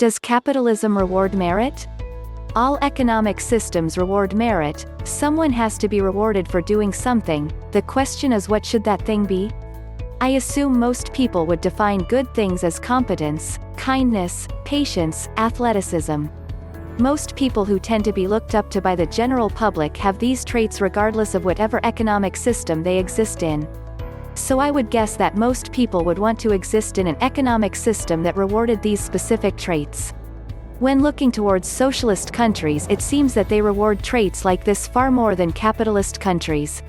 Does capitalism reward merit? All economic systems reward merit. Someone has to be rewarded for doing something. The question is, what should that thing be? I assume most people would define good things as competence, kindness, patience, athleticism. Most people who tend to be looked up to by the general public have these traits regardless of whatever economic system they exist in. So I would guess that most people would want to exist in an economic system that rewarded these specific traits. When looking towards socialist countries, it seems that they reward traits like this far more than capitalist countries.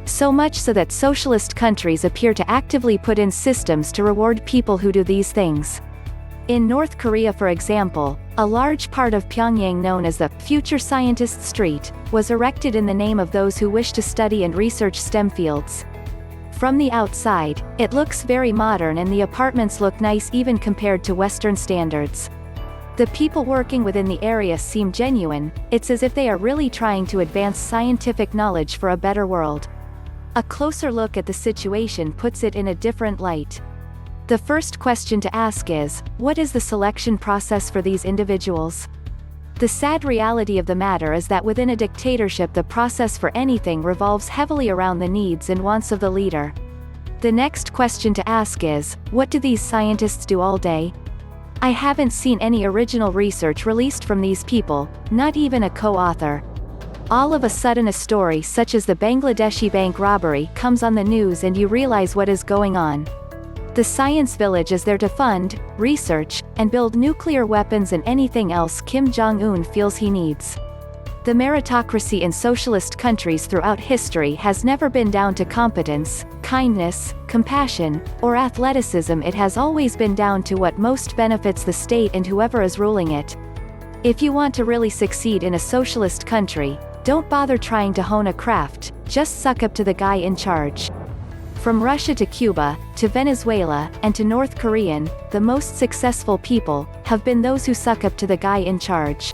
So much so that socialist countries appear to actively put in systems to reward people who do these things. In North Korea, for example, a large part of Pyongyang known as the Future Scientist Street was erected in the name of those who wish to study and research STEM fields. From the outside, it looks very modern and the apartments look nice even compared to Western standards. The people working within the area seem genuine. It's as if they are really trying to advance scientific knowledge for a better world. A closer look at the situation puts it in a different light. The first question to ask is, what is the selection process for these individuals? The sad reality of the matter is that within a dictatorship the process for anything revolves heavily around the needs and wants of the leader. The next question to ask is, what do these scientists do all day? I haven't seen any original research released from these people, not even a co-author. All of a sudden a story such as the Bangladeshi bank robbery comes on the news and you realize what is going on. The science village is there to fund, research, and build nuclear weapons and anything else Kim Jong-un feels he needs. The meritocracy in socialist countries throughout history has never been down to competence, kindness, compassion, or athleticism. It has always been down to what most benefits the state and whoever is ruling it. If you want to really succeed in a socialist country, don't bother trying to hone a craft, just suck up to the guy in charge. From Russia to Cuba, to Venezuela, and to North Korean, the most successful people have been those who suck up to the guy in charge.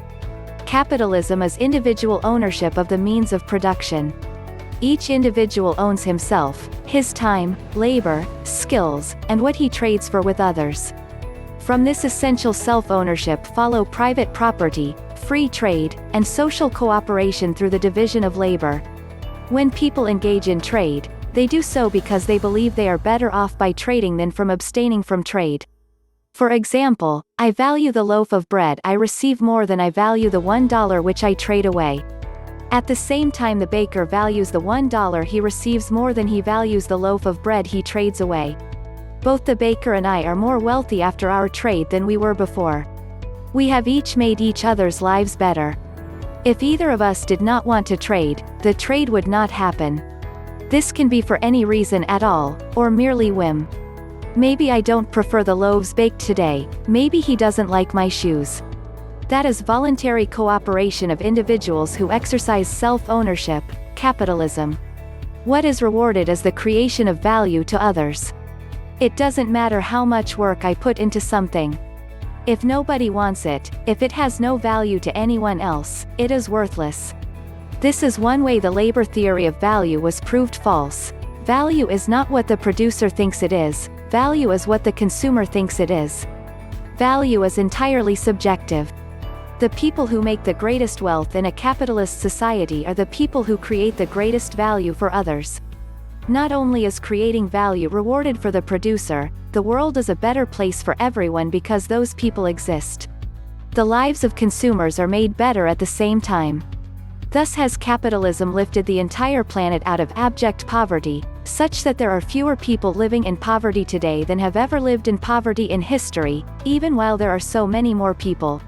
Capitalism is individual ownership of the means of production. Each individual owns himself, his time, labor, skills, and what he trades for with others. From this essential self-ownership follow private property, free trade, and social cooperation through the division of labor. When people engage in trade, they do so because they believe they are better off by trading than from abstaining from trade. For example, I value the loaf of bread I receive more than I value the $1 which I trade away. At the same time, the baker values the $1 he receives more than he values the loaf of bread he trades away. Both the baker and I are more wealthy after our trade than we were before. We have each made each other's lives better. If either of us did not want to trade, the trade would not happen. This can be for any reason at all, or merely whim. Maybe I don't prefer the loaves baked today, maybe he doesn't like my shoes. That is voluntary cooperation of individuals who exercise self-ownership, capitalism. What is rewarded is the creation of value to others. It doesn't matter how much work I put into something. If nobody wants it, if it has no value to anyone else, it is worthless. This is one way the labor theory of value was proved false. Value is not what the producer thinks it is, value is what the consumer thinks it is. Value is entirely subjective. The people who make the greatest wealth in a capitalist society are the people who create the greatest value for others. Not only is creating value rewarded for the producer, the world is a better place for everyone because those people exist. The lives of consumers are made better at the same time. Thus has capitalism lifted the entire planet out of abject poverty, such that there are fewer people living in poverty today than have ever lived in poverty in history, even while there are so many more people.